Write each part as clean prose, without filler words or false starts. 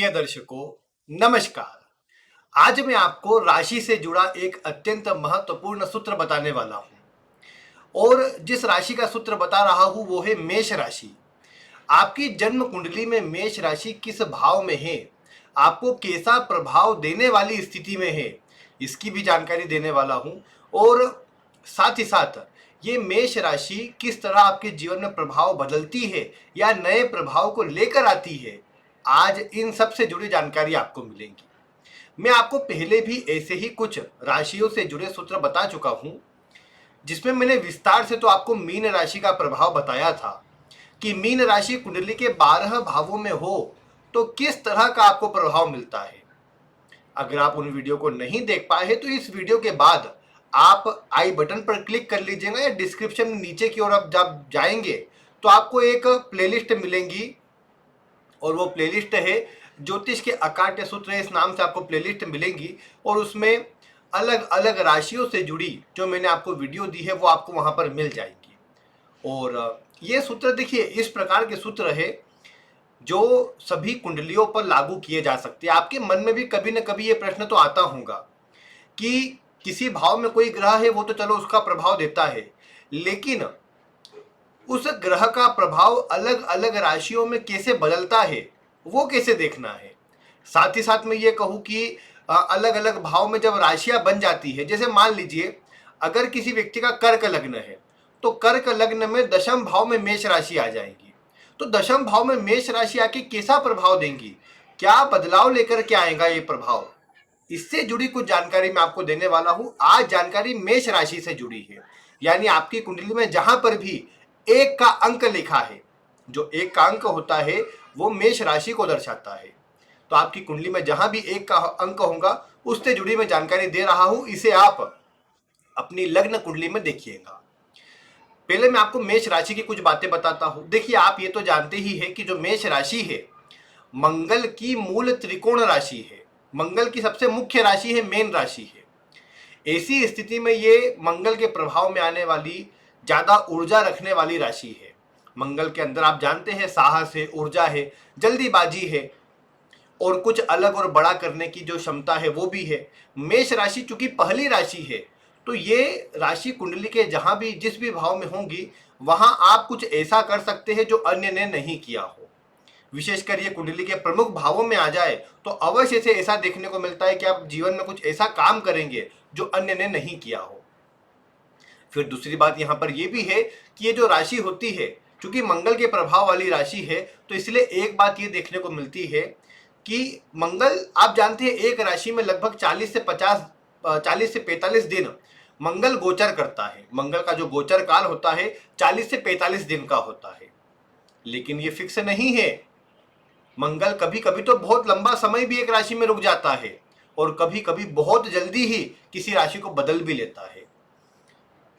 प्रिय दर्शकों, नमस्कार। आज मैं आपको राशि से जुड़ा एक अत्यंत महत्वपूर्ण सूत्र बताने वाला हूं और जिस राशि का सूत्र बता रहा हूं वो है मेष राशि। आपकी जन्म कुंडली में मेष राशि किस भाव में है, आपको कैसा प्रभाव देने वाली स्थिति में है, इसकी भी जानकारी देने वाला हूं। और साथ ही साथ ये मेष राशि किस तरह आपके जीवन में प्रभाव बदलती है या नए प्रभाव को लेकर आती है, आज इन सब से जुड़ी जानकारी आपको मिलेगी। मैं आपको पहले भी ऐसे ही कुछ राशियों से जुड़े सूत्र बता चुका हूं, जिसमें मैंने विस्तार से तो आपको मीन राशि का प्रभाव बताया था कि मीन राशि कुंडली के 12 भावों में हो तो किस तरह का आपको प्रभाव मिलता है। अगर आप उन वीडियो को नहीं देख पाए हैं तो इस वीडियो के बाद आप आई बटन पर क्लिक कर लीजिएगा या डिस्क्रिप्शन में नीचे की ओर आप जब जाएंगे तो आपको एक प्लेलिस्ट मिलेंगी और वो प्लेलिस्ट है ज्योतिष के अकाट्य सूत्र, इस नाम से आपको प्लेलिस्ट मिलेंगी और उसमें अलग अलग राशियों से जुड़ी जो मैंने आपको वीडियो दी है वो आपको वहां पर मिल जाएगी। और ये सूत्र देखिए इस प्रकार के सूत्र है जो सभी कुंडलियों पर लागू किए जा सकते हैं। आपके मन में भी कभी न कभी ये प्रश्न तो आता होगा कि किसी भाव में कोई ग्रह है वो तो चलो उसका प्रभाव देता है, लेकिन उस ग्रह का प्रभाव अलग अलग राशियों में कैसे बदलता है वो कैसे देखना है। साथ ही साथ मैं ये कहूँ कि अलग अलग भाव में जब राशियां बन जाती है, जैसे मान लीजिए अगर किसी व्यक्ति का कर्क लग्न है तो कर्क लग्न में दशम भाव में मेष राशि आ जाएगी, तो दशम भाव में मेष राशि आके कैसा प्रभाव देंगी, क्या बदलाव लेकर के आएगा ये प्रभाव, इससे जुड़ी कुछ जानकारी मैं आपको देने वाला हूं। आज जानकारी मेष राशि से जुड़ी है, यानी आपकी कुंडली में जहां पर भी एक का अंक लिखा है, जो एक का अंक होता है वो मेष राशि को दर्शाता है। तो आपकी कुंडली में जहां भी एक का अंक होगा उससे जुड़ी मैं जानकारी दे रहा हूं, इसे आप अपनी लग्न कुंडली में देखिएगा। पहले मैं आपको मेष राशि की कुछ बातें बताता हूं। देखिए आप ये तो जानते ही है कि जो मेष राशि है मंगल की मूल त्रिकोण राशि है, मंगल की सबसे मुख्य राशि है मेन राशि है। ऐसी स्थिति में ये मंगल के प्रभाव में आने वाली ज्यादा ऊर्जा रखने वाली राशि है। मंगल के अंदर आप जानते हैं साहस है, ऊर्जा है, जल्दीबाजी है और कुछ अलग और बड़ा करने की जो क्षमता है वो भी है। मेष राशि चूंकि पहली राशि है तो ये राशि कुंडली के जहां भी जिस भी भाव में होंगी वहां आप कुछ ऐसा कर सकते हैं जो अन्य ने नहीं किया हो। विशेषकर ये कुंडली के प्रमुख भावों में आ जाए तो अवश्य से ऐसा देखने को मिलता है कि आप जीवन में कुछ ऐसा काम करेंगे जो अन्य ने नहीं किया हो। फिर दूसरी बात यहाँ पर यह भी है कि ये जो राशि होती है क्योंकि मंगल के प्रभाव वाली राशि है तो इसलिए एक बात ये देखने को मिलती है कि मंगल आप जानते हैं एक राशि में लगभग 40 से 45 दिन मंगल गोचर करता है। मंगल का जो गोचर काल होता है 40 से 45 दिन का होता है, लेकिन ये फिक्स नहीं है। मंगल कभी कभी तो बहुत लंबा समय भी एक राशि में रुक जाता है और कभी कभी बहुत जल्दी ही किसी राशि को बदल भी लेता है।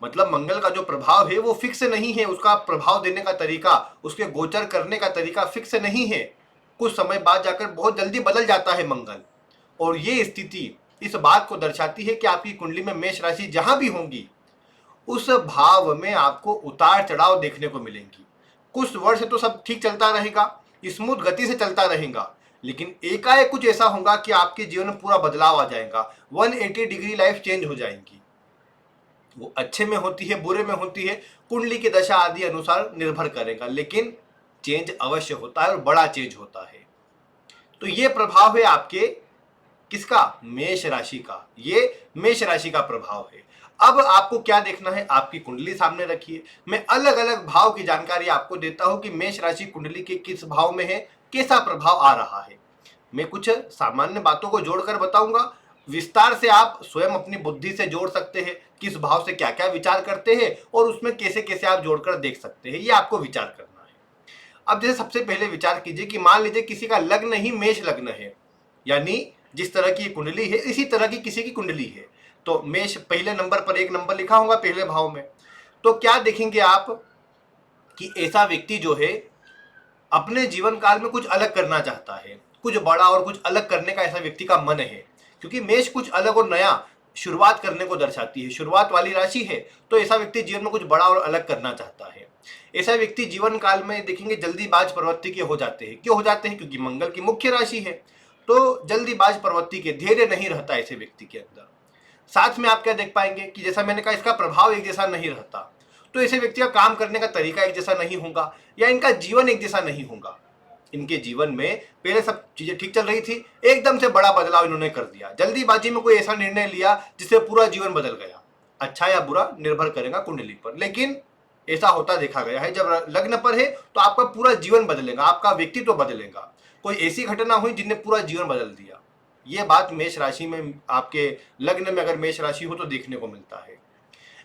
मतलब मंगल का जो प्रभाव है वो फिक्स नहीं है, उसका प्रभाव देने का तरीका, उसके गोचर करने का तरीका फिक्स नहीं है। कुछ समय बाद जाकर बहुत जल्दी बदल जाता है मंगल, और ये स्थिति इस बात को दर्शाती है कि आपकी कुंडली में मेष राशि जहां भी होंगी उस भाव में आपको उतार चढ़ाव देखने को मिलेंगी। कुछ वर्ष तो सब ठीक चलता रहेगा, स्मूथ गति से चलता रहेगा, लेकिन एकाएक कुछ ऐसा होगा कि आपके जीवन में पूरा बदलाव आ जाएगा। 180 डिग्री लाइफ चेंज हो जाएंगी। वो अच्छे में होती है, बुरे में होती है, कुंडली की दशा आदि अनुसार निर्भर करेगा, लेकिन चेंज अवश्य होता है और बड़ा चेंज होता है। तो ये प्रभाव है आपके किसका, मेष राशि का। ये मेष राशि का प्रभाव है। अब आपको क्या देखना है, आपकी कुंडली सामने रखिए, मैं अलग अलग भाव की जानकारी आपको देता हूं कि मेष राशि कुंडली के किस भाव में है, कैसा प्रभाव आ रहा है। मैं कुछ सामान्य बातों को जोड़कर बताऊंगा, विस्तार से आप स्वयं अपनी बुद्धि से जोड़ सकते हैं, किस भाव से क्या क्या विचार करते हैं और उसमें कैसे कैसे आप जोड़कर देख सकते हैं, ये आपको विचार करना है। अब जैसे सबसे पहले विचार कीजिए कि मान लीजिए किसी का लग्न ही मेष लग्न है, यानी जिस तरह की कुंडली है इसी तरह की किसी की कुंडली है, तो मेष पहले नंबर पर एक नंबर लिखा होगा पहले भाव में। तो क्या देखेंगे आप कि ऐसा व्यक्ति जो है अपने जीवन काल में कुछ अलग करना चाहता है, कुछ बड़ा और कुछ अलग करने का ऐसा व्यक्ति का मन है, क्योंकि मेष कुछ अलग और नया शुरुआत करने को दर्शाती है, शुरुआत वाली राशि है। तो ऐसा व्यक्ति जीवन में कुछ बड़ा और अलग करना चाहता है। ऐसा व्यक्ति जीवन काल में देखेंगे जल्दीबाज प्रवृत्ति के हो जाते हैं। क्यों हो जाते हैं, क्योंकि मंगल की मुख्य राशि है। तो जल्दीबाज प्रवृत्ति के धैर्य नहीं रहता ऐसे व्यक्ति के अंदर। साथ में आप क्या देख पाएंगे कि जैसा मैंने कहा, इसका प्रभाव एक जैसा नहीं रहता, तो ऐसे व्यक्ति का काम करने का तरीका एक जैसा नहीं होगा या इनका जीवन एक जैसा नहीं होगा। इनके जीवन में पहले सब चीजें ठीक चल रही थी, एकदम से बड़ा बदलाव इन्होंने कर दिया, जल्दीबाजी में कोई ऐसा निर्णय लिया जिससे पूरा जीवन बदल गया। अच्छा या बुरा निर्भर करेगा कुंडली पर, लेकिन ऐसा होता देखा गया है। जब लग्न पर है तो आपका पूरा जीवन बदलेगा, आपका व्यक्तित्व बदलेगा। कोई ऐसी घटना हुई जिनने पूरा जीवन बदल दिया। ये बात मेष राशि में, आपके लग्न में अगर मेष राशि हो तो देखने को मिलता है।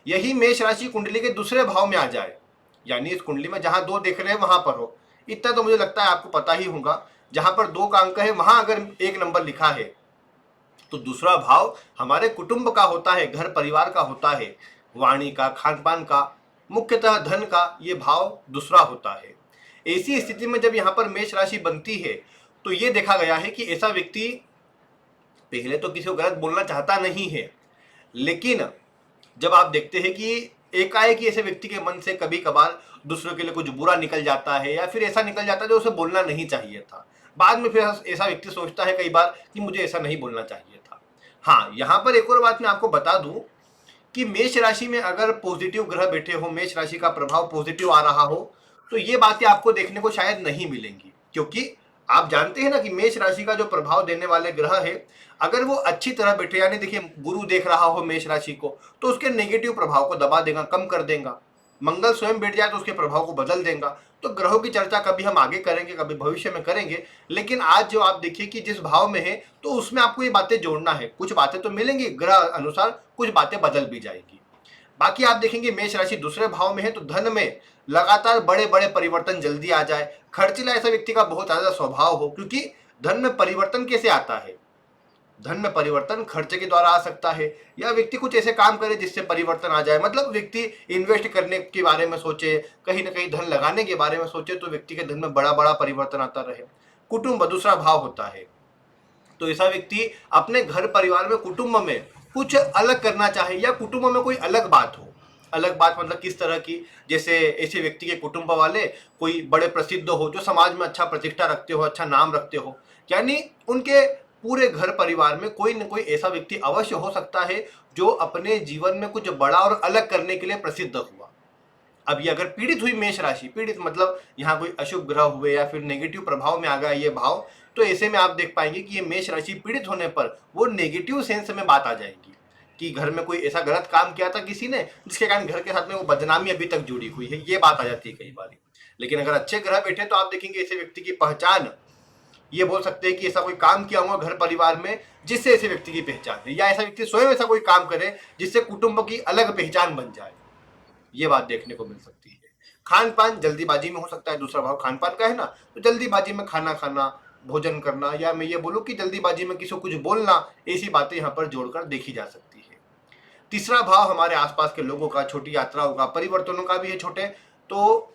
यही मेष राशि कुंडली के दूसरे भाव में आ जाए, यानी इस कुंडली में जहां 2 देख रहे हैं वहां पर हो, इतना तो मुझे लगता है आपको पता ही होगा। जहां पर 2 का अंक है वहां अगर 1 नंबर लिखा है तो दूसरा भाव हमारे कुटुंब का होता है, घर परिवार का होता है, वाणी का, खान पान का, मुख्यतः धन का, ये भाव दूसरा होता है। ऐसी स्थिति में जब यहाँ पर मेष राशि बनती है तो ये देखा गया है कि ऐसा व्यक्ति पहले तो किसी को गलत बोलना चाहता नहीं है, लेकिन जब आप देखते हैं कि एकाएक ऐसे व्यक्ति के मन से कभी कभार दूसरों के लिए कुछ बुरा निकल जाता है या फिर ऐसा निकल जाता है जो उसे बोलना नहीं चाहिए था, बाद में फिर ऐसा व्यक्ति सोचता है कई बार कि मुझे ऐसा नहीं बोलना चाहिए था। हाँ, यहाँ पर एक और बात मैं आपको बता दूं कि मेष राशि में अगर पॉजिटिव ग्रह बैठे हो, मेष राशि का प्रभाव पॉजिटिव आ रहा हो, तो ये बातें आपको देखने को शायद नहीं मिलेंगी, क्योंकि आप जानते हैं ना कि मेष राशि का जो प्रभाव देने वाले ग्रह है, अगर वो अच्छी तरह बैठे, यानी देखिए गुरु देख रहा हो मेष राशि को तो उसके नेगेटिव प्रभाव को दबा देगा, कम कर देगा। मंगल स्वयं बैठ जाए तो उसके प्रभाव को बदल देगा। तो ग्रहों की चर्चा कभी हम आगे करेंगे, कभी भविष्य में करेंगे, लेकिन आज जो आप देखिए कि जिस भाव में है तो उसमें आपको ये बातें जोड़ना है। कुछ बातें तो मिलेंगी ग्रह अनुसार, कुछ बातें बदल भी जाएंगी। बाकी आप देखेंगे मेष राशि दूसरे भाव में है तो धन में लगातार बड़े बड़े परिवर्तन जल्दी आ जाए। खर्चीला ऐसा व्यक्ति का बहुत ज्यादा स्वभाव हो, क्योंकि धन में परिवर्तन कैसे आता है? धन में परिवर्तन खर्च के द्वारा आ सकता है, या व्यक्ति कुछ ऐसे काम करे जिससे परिवर्तन आ जाए। मतलब व्यक्ति इन्वेस्ट करने के बारे में सोचे, कहीं ना कहीं धन लगाने के बारे में सोचे, तो व्यक्ति के धन में बड़ा बड़ा परिवर्तन आता रहे। कुटुंब दूसरा भाव होता है, तो ऐसा व्यक्ति अपने घर परिवार में, कुटुंब में कुछ अलग करना चाहे, या कुटुंब में कोई अलग बात हो। अलग बात मतलब किस तरह की? जैसे ऐसे व्यक्ति के कुटुंब वाले कोई बड़े प्रसिद्ध हो, जो समाज में अच्छा प्रतिष्ठा रखते हो, अच्छा नाम रखते हो, यानी उनके पूरे घर परिवार में कोई न कोई ऐसा व्यक्ति अवश्य हो सकता है जो अपने जीवन में कुछ बड़ा और अलग करने के लिए प्रसिद्ध हुआ। अब ये अगर पीड़ित हुई मेष राशि, पीड़ित मतलब यहाँ कोई अशुभ ग्रह हुए या फिर नेगेटिव प्रभाव में आ गया ये भाव, तो ऐसे में आप देख पाएंगे कि ये मेष राशि पीड़ित होने पर वो नेगेटिव सेंस में बात आ जाएगी कि घर में कोई ऐसा गलत काम किया था किसी ने, जिसके कारण घर के साथ में वो बदनामी अभी तक जुड़ी हुई है, ये बात आ जाती है कई बार। लेकिन अगर अच्छे ग्रह बैठे तो आप देखेंगे ऐसे व्यक्ति की पहचान, ये बोल सकते हैं कि ऐसा कोई काम किया हुआ घर परिवार में जिससे ऐसे व्यक्ति की पहचान है, या ऐसा व्यक्ति स्वयं ऐसा कोई काम करे जिससे कुटुंब की अलग पहचान बन जाए, ये बात देखने को मिल सकती है। खान पान जल्दीबाजी में हो सकता है, दूसरा भाव खान पान का है ना, तो जल्दीबाजी में खाना खाना, भोजन करना, या मैं ये बोलूँ कि जल्दीबाजी में किसी को कुछ बोलना, ऐसी बातें यहाँ पर जोड़कर देखी जा सकती है। तीसरा भाव हमारे आसपास के लोगों का, छोटी यात्राओं का, परिवर्तनों का भी है छोटे, तो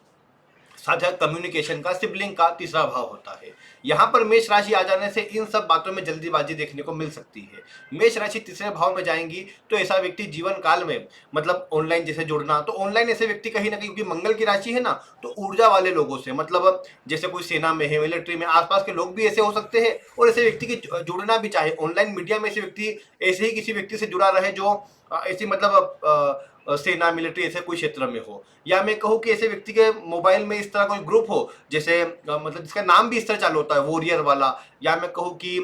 साझा कम्युनिकेशन का, सिबलिंग का तीसरा भाव होता है। यहाँ पर मेष राशि आ जाने से इन सब बातों में जल्दीबाजी देखने को मिल सकती है। मेष राशि तीसरे भाव में जाएंगी तो ऐसा व्यक्ति जीवन काल में, मतलब ऑनलाइन जैसे जुड़ना, तो ऑनलाइन ऐसे व्यक्ति कहीं ना कहीं, क्योंकि मंगल की राशि है ना, तो ऊर्जा वाले लोगों से, मतलब जैसे कोई सेना में है, मिलिट्री में, आसपास के लोग भी ऐसे हो सकते हैं, और ऐसे व्यक्ति की जुड़ना भी चाहे ऑनलाइन मीडिया में, ऐसे व्यक्ति ऐसे ही किसी व्यक्ति से जुड़ा रहे जो ऐसी मतलब सेना मिलिट्री ऐसे कोई क्षेत्र में हो, या मैं कहूँ कि ऐसे व्यक्ति के मोबाइल में इस तरह कोई ग्रुप हो, जैसे मतलब जिसका नाम भी इस तरह चालू होता है, वॉरियर वाला, या मैं कहूँ कि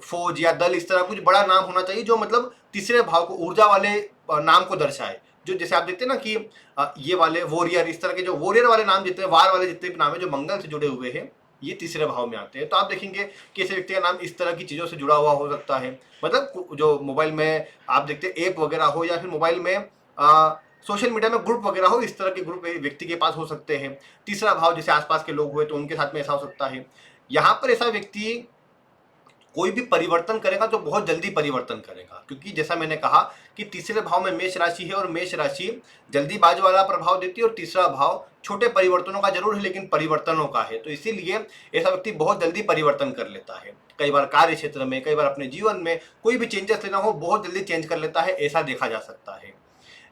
फौज या दल, इस तरह कुछ बड़ा नाम होना चाहिए जो मतलब तीसरे भाव को, ऊर्जा वाले नाम को दर्शाए। जो जैसे आप देखते हैं ना कि ये वाले वॉरियर, इस तरह के जो वॉरियर वाले नाम जितने, वार वाले जितने भी नाम है जो मंगल से जुड़े हुए हैं, ये तीसरे भाव में आते हैं। तो आप देखेंगे कि ऐसे व्यक्ति का नाम इस तरह की चीज़ों से जुड़ा हुआ हो सकता है, मतलब जो मोबाइल में आप देखते हैं ऐप वगैरह हो, या फिर मोबाइल में सोशल मीडिया में ग्रुप वगैरह हो, इस तरह के ग्रुप व्यक्ति के पास हो सकते हैं। तीसरा भाव जैसे आसपास के लोग हुए तो उनके साथ में ऐसा हो सकता है। यहाँ पर ऐसा व्यक्ति कोई भी परिवर्तन करेगा तो बहुत जल्दी परिवर्तन करेगा, क्योंकि जैसा मैंने कहा कि तीसरे भाव में मेष राशि है, और मेष राशि जल्दीबाज वाला प्रभाव देती है, और तीसरा भाव छोटे परिवर्तनों का जरूर है लेकिन परिवर्तनों का है, तो इसीलिए ऐसा व्यक्ति बहुत जल्दी परिवर्तन कर लेता है। कई बार कार्य क्षेत्र में, कई बार अपने जीवन में कोई भी चेंजेस लेना हो, बहुत जल्दी चेंज कर लेता है, ऐसा देखा जा सकता है।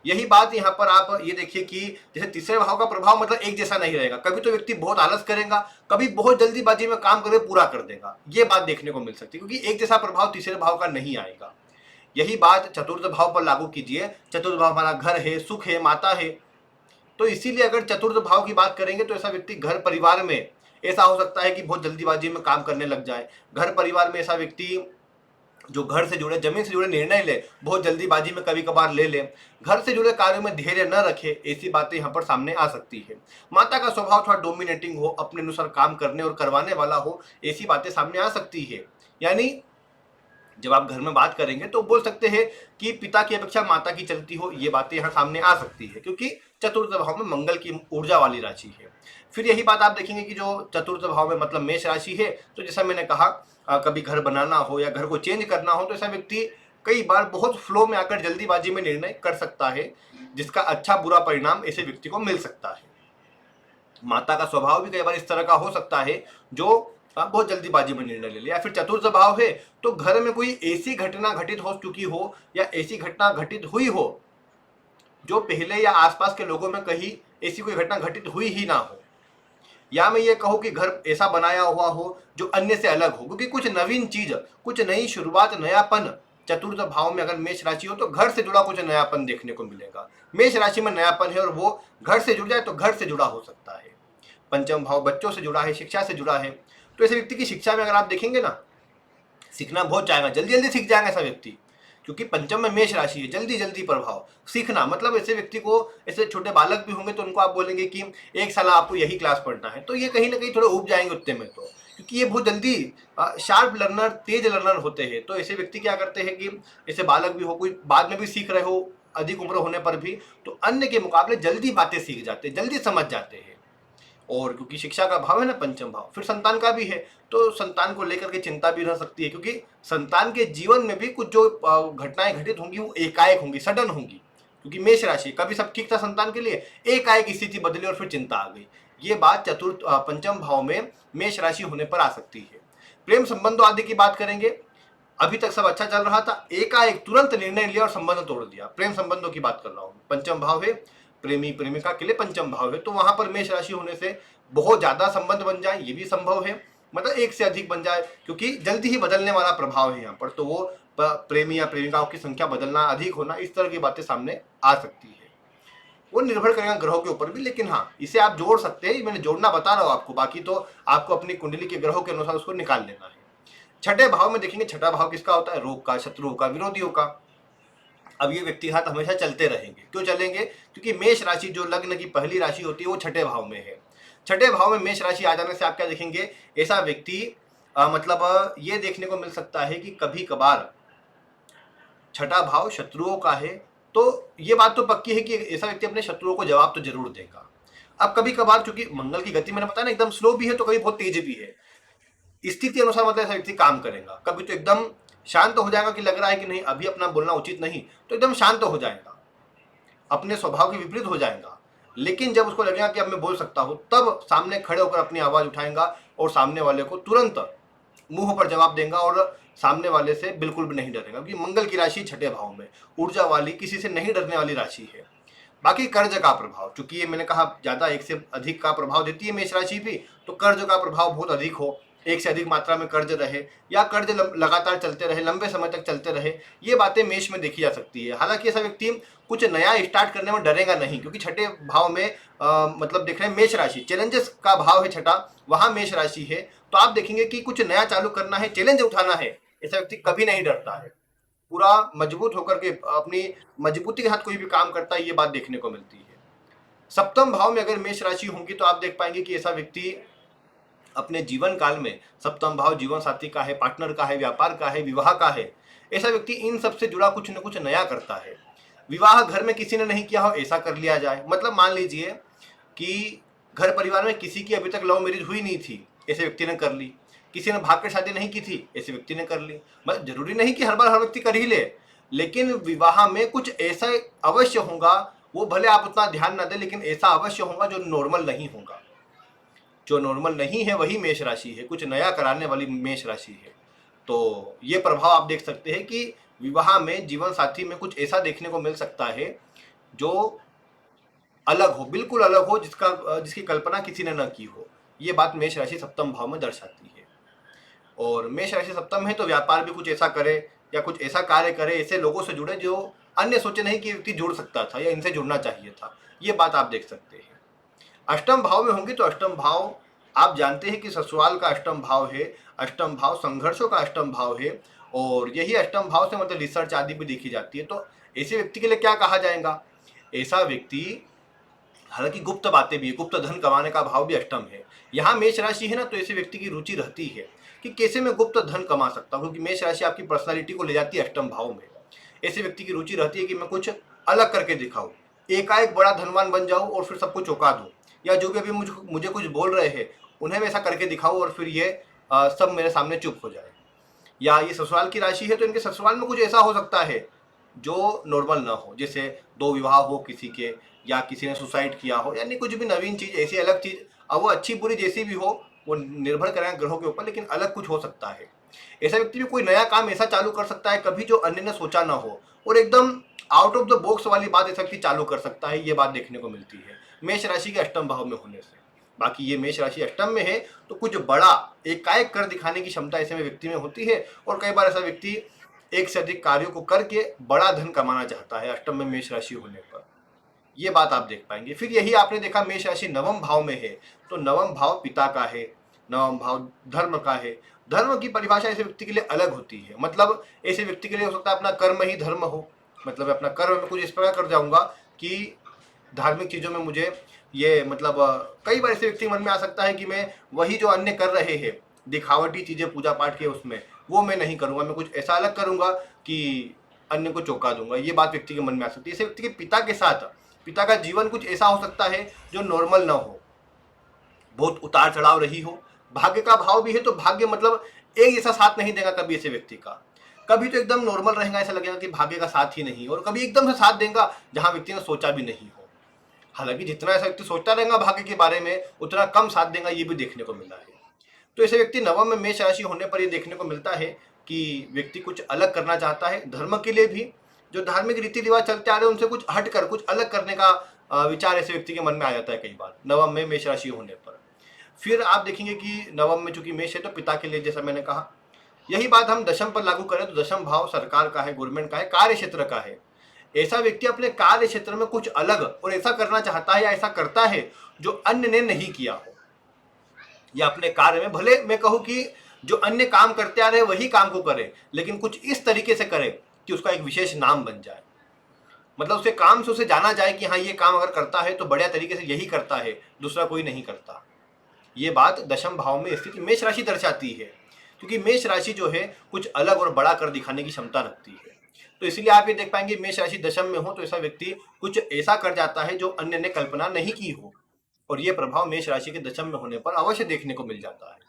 यही बात यहाँ पर आप ये देखिए कि जैसे तीसरे भाव का प्रभाव मतलब एक जैसा नहीं रहेगा। कभी तो व्यक्ति बहुत आलस करेगा, कभी बहुत जल्दीबाजी में काम करके पूरा कर देगा। ये बात देखने को मिल सकती है, क्योंकि एक जैसा प्रभाव तीसरे भाव का नहीं आएगा। यही बात चतुर्थ भाव पर लागू कीजिए। चतुर्थ भाव हमारा घर है, सुख है, माता है। तो इसीलिए अगर चतुर्थ भाव की बात करेंगे तो ऐसा व्यक्ति घर परिवार में ऐसा हो सकता है कि बहुत जल्दीबाजी में काम करने लग जाए। घर परिवार में ऐसा व्यक्ति जो घर से जुड़े, जमीन से जुड़े निर्णय ले, बहुत जल्दीबाजी में कभी कभार ले ले। घर से जुड़े कार्यों में धैर्य न रखे, ऐसी बातें यहाँ पर सामने आ सकती है। माता का स्वभाव थोड़ा डोमिनेटिंग हो, अपने अनुसार काम करने और करवाने वाला हो, ऐसी बातें सामने आ सकती है। यानी जब आप घर में बात करेंगे तो बोल सकते हैं कि पिता की अपेक्षा माता की चलती हो, ये बातें यहाँ सामने आ सकती है, क्योंकि चतुर्थ भाव में मंगल की ऊर्जा वाली राशि है। फिर यही बात आप देखेंगे कि जो चतुर्थ भाव में मतलब मेष राशि है, तो जैसा मैंने कहा कभी घर बनाना हो या घर को चेंज करना हो, तो ऐसा व्यक्ति कई बार बहुत फ्लो में आकर जल्दीबाजी में निर्णय कर सकता है, जिसका अच्छा बुरा परिणाम ऐसे व्यक्ति को मिल सकता है। माता का स्वभाव भी कई बार इस तरह का हो सकता है जो बहुत जल्दीबाजी में निर्णय ले लिया। फिर चतुर्थ भाव है तो घर में कोई ऐसी घटना घटित हो चुकी हो या ऐसी घटना घटित हुई हो जो पहले या आसपास के लोगों में कहीं ऐसी कोई घटना घटित हुई ही ना हो, या मैं ये कहूँ कि घर ऐसा बनाया हुआ हो जो अन्य से अलग हो, क्योंकि कुछ नवीन चीज, कुछ नई शुरुआत, नयापन चतुर्थ भाव में अगर मेष राशि हो तो घर से जुड़ा कुछ नयापन देखने को मिलेगा। मेष राशि में नयापन है और वो घर से जुड़ जाए तो घर से जुड़ा हो सकता है। पंचम भाव बच्चों से जुड़ा है, शिक्षा से जुड़ा है, तो ऐसे व्यक्ति की शिक्षा में अगर आप देखेंगे ना, सीखना बहुत चाहेगा, जल्दी जल्दी सीख जाएगा ऐसा व्यक्ति, क्योंकि पंचम में मेष राशि है, जल्दी जल्दी प्रभाव सीखना। मतलब ऐसे व्यक्ति को, ऐसे छोटे बालक भी होंगे तो उनको आप बोलेंगे कि एक साल आपको यही क्लास पढ़ना है, तो ये कहीं ना कहीं थोड़े उब जाएंगे उतने में, तो क्योंकि ये बहुत जल्दी शार्प लर्नर, तेज लर्नर होते हैं। तो ऐसे व्यक्ति क्या करते हैं कि ऐसे बालक भी हो, कोई बाद में भी सीख रहे हो अधिक उम्र होने पर भी, तो अन्य के मुकाबले जल्दी बातें सीख जाते हैं, जल्दी समझ जाते हैं। और क्योंकि शिक्षा का भाव है ना पंचम भाव, फिर संतान का भी है, तो संतान को लेकर के चिंता भी रह सकती है, क्योंकि संतान के जीवन में भी कुछ जो घटनाएं घटित होंगी वो एकाएक होंगी, सडन होंगी। क्योंकि मेष राशि, कभी सब ठीक था संतान के लिए, एकाएक स्थिति बदली और फिर चिंता आ गई। ये बात चतुर्थ पंचम भाव में मेष राशि होने पर आ सकती है। प्रेम संबंधों आदि की बात करेंगे, अभी तक सब अच्छा चल रहा था, एकाएक तुरंत निर्णय लिया और संबंध तोड़ दिया। प्रेम संबंधों की बात कर रहा हूँ, पंचम भाव है, प्रेमी प्रेमिका के लिए पंचम भाव है, तो वहां पर मेष राशि होने से बहुत ज्यादा संबंध बन जाए, ये भी संभव है, मतलब एक से अधिक बन जाए, क्योंकि जल्दी ही बदलने वाला प्रभाव है यहाँ पर। तो वो प्रेमी या प्रेमिकाओं की संख्या बदलना, अधिक होना, इस तरह की बातें सामने आ सकती है। वो निर्भर करेगा ग्रहों के ऊपर भी, लेकिन हाँ इसे आप जोड़ सकते हैं, मैंने जोड़ना बता रहा हूँ आपको, बाकी तो आपको अपनी कुंडली के ग्रहों के अनुसार उसको निकाल लेना है। छठे भाव में देखेंगे, छठा भाव किसका होता है? रोग का, शत्रुओं का, विरोधियों का। अब ये व्यक्तिगत हमेशा चलते रहेंगे। क्यों चलेंगे? क्योंकि मेष राशि जो लग्न की पहली राशि होती है वो छठे भाव में है। छठे भाव में मेष राशि आ जाने से आप क्या देखेंगे, ऐसा व्यक्ति मतलब ये देखने को मिल सकता है कि कभी कभार छठा भाव शत्रुओं का है, तो ये बात तो पक्की है कि ऐसा व्यक्ति अपने शत्रुओं को जवाब तो जरूर देगा। अब कभी कभार चूंकि मंगल की गति मैंने बताया ना एकदम स्लो भी है तो कभी बहुत तेज भी है, स्थिति अनुसार मतलब ऐसा व्यक्ति काम करेगा। कभी तो एकदम शांत हो जाएगा कि लग रहा है कि नहीं अभी अपना बोलना उचित नहीं, तो एकदम शांत हो जाएगा, अपने स्वभाव के विपरीत हो जाएगा। लेकिन जब उसको लगेगा कि अब मैं बोल सकता हूं, तब सामने खड़े होकर अपनी आवाज उठाएगा और सामने वाले को तुरंत मुंह पर जवाब देगा और सामने वाले से बिल्कुल भी नहीं डरेगा, क्योंकि मंगल की राशि छठे भाव में ऊर्जा वाली, किसी से नहीं डरने वाली राशि है। बाकी कर्ज का प्रभाव, चूंकि ये मैंने कहा ज्यादा एक से अधिक का प्रभाव देती है मेष राशि भी, तो कर्ज का प्रभाव बहुत अधिक हो, एक से अधिक मात्रा में कर्ज रहे या कर्ज लगातार चलते रहे, लंबे समय तक चलते रहे, ये बातें मेष में देखी जा सकती है। हालांकि ऐसा व्यक्ति कुछ नया स्टार्ट करने में डरेगा नहीं, क्योंकि छठे भाव में मतलब देख रहे हैं मेष राशि, चैलेंजेस का भाव है छठा, वहां मेष राशि है, तो आप देखेंगे कि कुछ नया चालू करना है, चैलेंज उठाना है, ऐसा व्यक्ति कभी नहीं डरता है, पूरा मजबूत होकर के अपनी मजबूती के साथ कोई भी काम करता है, ये बात देखने को मिलती है। सप्तम भाव में अगर मेष राशि होगी तो आप देख पाएंगे कि ऐसा व्यक्ति अपने जीवन काल में, सप्तम भाव जीवन साथी का है, पार्टनर का है, व्यापार का है, विवाह का है, ऐसा व्यक्ति इन सब से जुड़ा कुछ न कुछ नया करता है। विवाह घर में किसी ने नहीं किया हो ऐसा कर लिया जाए, मतलब मान लीजिए कि घर परिवार में किसी की अभी तक लव मैरिज हुई नहीं थी, ऐसे व्यक्ति ने कर ली, किसी ने भाग कर शादी नहीं की थी, ऐसे व्यक्ति ने कर ली। मतलब जरूरी नहीं कि हर बार हर व्यक्ति कर ही ले, लेकिन विवाह में कुछ ऐसा अवश्य होगा, वो भले आप उतना ध्यान ना दें, लेकिन ऐसा अवश्य होगा जो नॉर्मल नहीं होगा। जो नॉर्मल नहीं है वही मेष राशि है, कुछ नया कराने वाली मेष राशि है। तो ये प्रभाव आप देख सकते हैं कि विवाह में, जीवन साथी में कुछ ऐसा देखने को मिल सकता है जो अलग हो, बिल्कुल अलग हो, जिसकी कल्पना किसी ने न की हो। ये बात मेष राशि सप्तम भाव में दर्शाती है। और मेष राशि सप्तम है तो व्यापार भी कुछ ऐसा करे या कुछ ऐसा कार्य करे, ऐसे लोगों से जुड़े जो अन्य सोचे नहीं कि व्यक्ति जुड़ सकता था या इनसे जुड़ना चाहिए था। ये बात आप देख सकते हैं। अष्टम भाव में होंगे तो अष्टम भाव आप जानते हैं कि ससुराल का अष्टम भाव है, अष्टम भाव संघर्षों का अष्टम भाव है, और यही अष्टम भाव से मतलब रिसर्च आदि भी देखी जाती है। तो ऐसे व्यक्ति के लिए क्या कहा जाएगा? ऐसा व्यक्ति, हालांकि गुप्त बातें भी है, गुप्त धन कमाने का भाव भी अष्टम है। यहाँ मेष राशि है ना, तो ऐसे व्यक्ति की रुचि रहती है कि कैसे मैं गुप्त धन कमा सकता हूँ, क्योंकि मेष राशि आपकी पर्सनालिटी को ले जाती है अष्टम भाव में। ऐसे व्यक्ति की रुचि रहती है कि मैं कुछ अलग करके दिखाऊं, एकाएक बड़ा धनवान बन जाऊं और फिर सबको चौंका दूं, या जो भी अभी मुझे कुछ बोल रहे हैं उन्हें वैसा करके दिखाऊं और फिर ये सब मेरे सामने चुप हो जाए। या ये ससुराल की राशि है तो इनके ससुराल में कुछ ऐसा हो सकता है जो नॉर्मल ना हो, जैसे दो विवाह हो किसी के, या किसी ने सुसाइड किया हो, यानी कुछ भी नवीन चीज, ऐसी अलग चीज, अब वो अच्छी बुरी जैसी भी हो, वो निर्भर करेगा ग्रहों के ऊपर, लेकिन अलग कुछ हो सकता है। ऐसा व्यक्ति भी कोई नया काम ऐसा चालू कर सकता है कभी जो अन्य ने सोचा ना हो, और एकदम आउट ऑफ द बॉक्स वाली बात ऐसा व्यक्ति चालू कर सकता है। ये बात देखने को मिलती है मेष राशि के अष्टम भाव में होने से। बाकी ये मेष राशि अष्टम में है तो कुछ बड़ा एकाएक कर दिखाने की क्षमता ऐसे में व्यक्ति में होती है, और कई बार ऐसा व्यक्ति एक से अधिक कार्यों को करके बड़ा धन कमाना चाहता है अष्टम में मेष राशि होने पर। ये बात आप देख पाएंगे। फिर यही आपने देखा मेष राशि नवम भाव में है तो नवम भाव पिता का है, नवम भाव धर्म का है। धर्म की परिभाषा ऐसे व्यक्ति के लिए अलग होती है, मतलब ऐसे व्यक्ति के लिए हो सकता है अपना कर्म ही धर्म हो, मतलब अपना कर्म में कुछ इस प्रकार कर जाऊंगा कि धार्मिक चीजों में मुझे ये मतलब कई बार ऐसे व्यक्ति मन में आ सकता है कि मैं वही जो अन्य कर रहे हैं दिखावटी चीजें पूजा पाठ के उसमें, वो मैं नहीं करूंगा, मैं कुछ ऐसा अलग करूंगा कि अन्य को चौंका दूंगा। ये बात व्यक्ति के मन में आ सकती है। ऐसे व्यक्ति के पिता के साथ, पिता का जीवन कुछ ऐसा हो सकता है जो नॉर्मल ना हो, बहुत उतार चढ़ाव रही हो। भाग्य का भाव भी है तो भाग्य मतलब एक जैसा साथ नहीं देगा कभी ऐसे व्यक्ति का, कभी तो एकदम नॉर्मल रहेगा, ऐसा लगेगा कि भाग्य का साथ ही नहीं, और कभी एकदम से साथ देगा जहां व्यक्ति ने सोचा भी नहीं हो। हालांकि जितना ऐसा व्यक्ति सोचता रहेगा भाग्य के बारे में उतना कम साथ देगा, ये भी देखने को मिला है। तो ऐसे व्यक्ति नवम में मेष राशि होने पर यह देखने को मिलता है कि व्यक्ति कुछ अलग करना चाहता है, धर्म के लिए भी जो धार्मिक रीति रिवाज चलते आ रहे हैं उनसे कुछ हटकर कुछ अलग करने का विचार ऐसे व्यक्ति के मन में आ जाता है कई बार नवम में मेष राशि होने पर। फिर आप देखेंगे कि नवम में चूंकि मेष है तो पिता के लिए, जैसा मैंने कहा, यही बात हम दशम पर लागू करें तो दशम भाव सरकार का है, गवर्नमेंट का है, कार्य क्षेत्र का है। ऐसा व्यक्ति अपने कार्य क्षेत्र में कुछ अलग और ऐसा करना चाहता है या ऐसा करता है जो अन्य ने नहीं किया हो, या अपने कार्य में भले मैं कहूं कि जो अन्य काम करते आ रहे हैं वही काम को करे, लेकिन कुछ इस तरीके से करे कि उसका एक विशेष नाम बन जाए, मतलब उसके काम से उसे जाना जाए कि हाँ ये काम अगर करता है तो बढ़िया तरीके से यही करता है, दूसरा कोई नहीं करता। ये बात दशम भाव में स्थित मेष राशि दर्शाती है, क्योंकि मेष राशि जो है कुछ अलग और बड़ा कर दिखाने की क्षमता रखती है। तो इसलिए आप ये देख पाएंगे मेष राशि दशम में हो तो ऐसा व्यक्ति कुछ ऐसा कर जाता है जो अन्य ने कल्पना नहीं की हो, और ये प्रभाव मेष राशि के दशम में होने पर अवश्य देखने को मिल जाता है।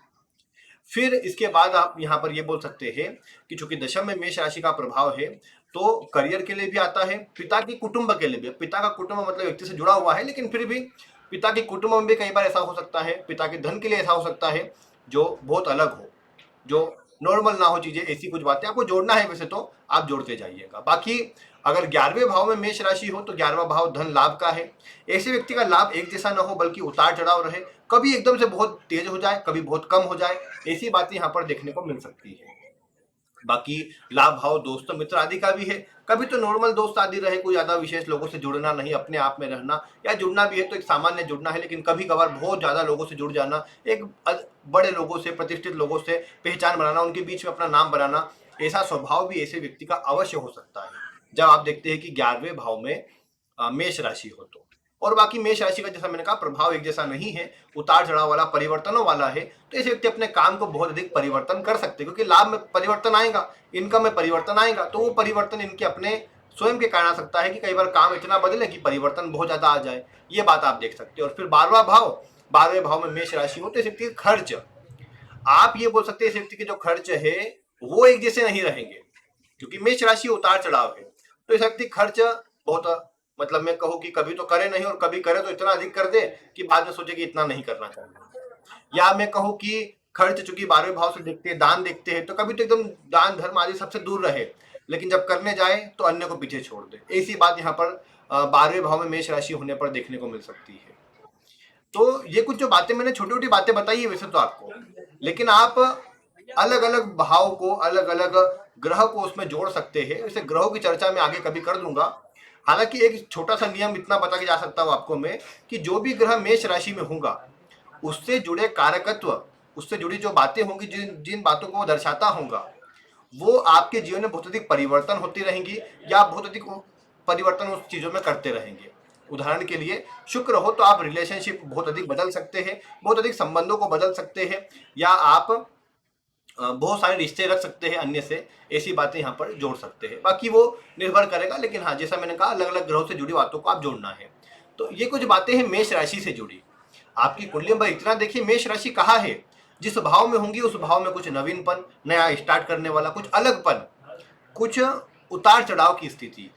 फिर इसके बाद आप यहाँ पर ये बोल सकते हैं कि चूंकि दशम में मेष राशि का प्रभाव है तो करियर के लिए भी आता है, पिता की कुटुंब के लिए भी। पिता का कुटुंब मतलब व्यक्ति से जुड़ा हुआ है, लेकिन फिर भी पिता के कुटुंब में भी कई बार ऐसा हो सकता है, पिता के धन के लिए ऐसा हो सकता है जो बहुत अलग हो, जो नॉर्मल ना हो चीजें, ऐसी कुछ बातें आपको जोड़ना है। वैसे तो आप जोड़ते जाइएगा। बाकी अगर 11वें भाव में मेष राशि हो तो 11वां भाव धन लाभ का है। ऐसे व्यक्ति का लाभ एक जैसा ना हो बल्कि उतार चढ़ाव रहे, कभी एकदम से बहुत तेज हो जाए, कभी बहुत कम हो जाए, ऐसी बातें यहाँ पर देखने को मिल सकती है। बाकी लाभ भाव दोस्त मित्र आदि का भी है, कभी तो नॉर्मल दोस्त आदि रहे, कोई ज्यादा विशेष लोगों से जुड़ना नहीं, अपने आप में रहना, या जुड़ना भी है तो एक सामान्य जुड़ना है, लेकिन कभी कभार बहुत ज्यादा लोगों से जुड़ जाना, एक बड़े लोगों से, प्रतिष्ठित लोगों से पहचान बनाना, उनके बीच में अपना नाम बनाना, ऐसा स्वभाव भी ऐसे व्यक्ति का अवश्य हो सकता है जब आप देखते हैं कि 11वें भाव में मेष राशि हो तो। और बाकी मेष राशि का जैसा मैंने कहा प्रभाव एक जैसा नहीं है, उतार चढ़ाव वाला, परिवर्तनों वाला है। तो ऐसे व्यक्ति अपने काम को बहुत अधिक परिवर्तन कर सकते हैं, क्योंकि लाभ में परिवर्तन आएगा, इनकम में परिवर्तन आएगा, तो वो परिवर्तन इनके अपने स्वयं के कारण आ सकता है कि कई बार काम इतना बदले कि परिवर्तन बहुत ज्यादा आ जाए। ये बात आप देख सकते हैं। और फिर 12वां भाव, 12वें भाव में मेष राशि हो तो इस व्यक्ति के खर्च, आप ये बोल सकते हैं इस व्यक्ति के जो खर्च है वो एक जैसे नहीं रहेंगे, क्योंकि मेष राशि उतार चढ़ाव है। तो इस व्यक्ति खर्च बहुत, मतलब मैं कहूँ कि कभी तो करे नहीं और कभी करे तो इतना अधिक कर दे कि बाद में सोचे कि इतना नहीं करना चाहिए। या मैं कहूँ कि खर्च चूंकि 12वें भाव से देखते हैं, दान देखते हैं, तो कभी तो एकदम दान धर्म आदि सबसे दूर रहे, लेकिन जब करने जाए तो अन्य को पीछे छोड़ दे, ऐसी बात यहाँ पर 12वें भाव में मेष राशि होने पर देखने को मिल सकती है। तो ये कुछ जो बातें मैंने छोटी छोटी बातें बताई है वैसे तो आपको, लेकिन आप अलग अलग भाव को, अलग अलग ग्रह को उसमें जोड़ सकते हैं। इसे ग्रहों की चर्चा मैं आगे कभी कर दूंगा। हालांकि एक छोटा सा नियम इतना बता के जा सकता हूँ आपको मैं, कि जो भी ग्रह मेष राशि में होगा उससे जुड़े कारकत्व, उससे जुड़ी जो बातें होंगी, जिन जिन बातों को वो दर्शाता होगा, वो आपके जीवन में बहुत अधिक परिवर्तन होती रहेंगी, या आप बहुत अधिक परिवर्तन उस चीजों में करते रहेंगे। उदाहरण के लिए शुक्र हो तो आप रिलेशनशिप बहुत अधिक बदल सकते हैं, बहुत अधिक संबंधों को बदल सकते हैं, या आप बहुत सारे रिश्ते रख सकते हैं अन्य से। ऐसी बातें यहाँ पर जोड़ सकते हैं, बाकी वो निर्भर करेगा। लेकिन हाँ, जैसा मैंने कहा, अलग अलग ग्रहों से जुड़ी बातों को आप जोड़ना है। तो ये कुछ बातें हैं मेष राशि से जुड़ी। आपकी कुंडली में इतना देखिए, मेष राशि कहाँ है, जिस भाव में होंगी उस भाव में कुछ नवीनपन, नया स्टार्ट करने वाला, कुछ अलगपन, कुछ उतार चढ़ाव की स्थिति,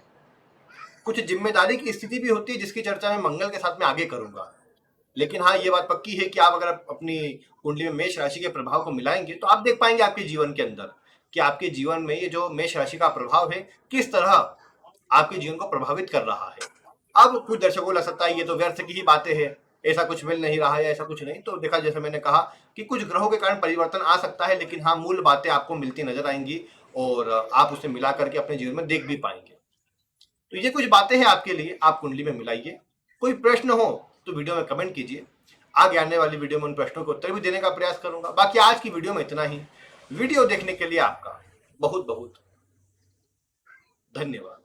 कुछ जिम्मेदारी की स्थिति भी होती है, जिसकी चर्चा मैं मंगल के साथ में आगे करूंगा। लेकिन हाँ, ये बात पक्की है कि आप अगर अपनी कुंडली में मेष राशि के प्रभाव को मिलाएंगे तो आप देख पाएंगे आपके जीवन के अंदर कि आपके जीवन में ये जो मेष राशि का प्रभाव है किस तरह आपके जीवन को प्रभावित कर रहा है। अब कुछ दर्शकों को लग सकता है ये तो व्यर्थ की ही बातें हैं, ऐसा कुछ मिल नहीं रहा है, ऐसा कुछ नहीं। तो देखा, जैसे मैंने कहा कि कुछ ग्रहों के कारण परिवर्तन आ सकता है, लेकिन हाँ, मूल बातें आपको मिलती नजर आएंगी और आप उसे मिला करके अपने जीवन में देख भी पाएंगे। तो ये कुछ बातें हैं आपके लिए, आप कुंडली में मिलाइए। कोई प्रश्न हो तो वीडियो में कमेंट कीजिए, आगे आने वाली वीडियो में उन प्रश्नों के उत्तर भी देने का प्रयास करूंगा। बाकी आज की वीडियो में इतना ही। वीडियो देखने के लिए आपका बहुत बहुत धन्यवाद।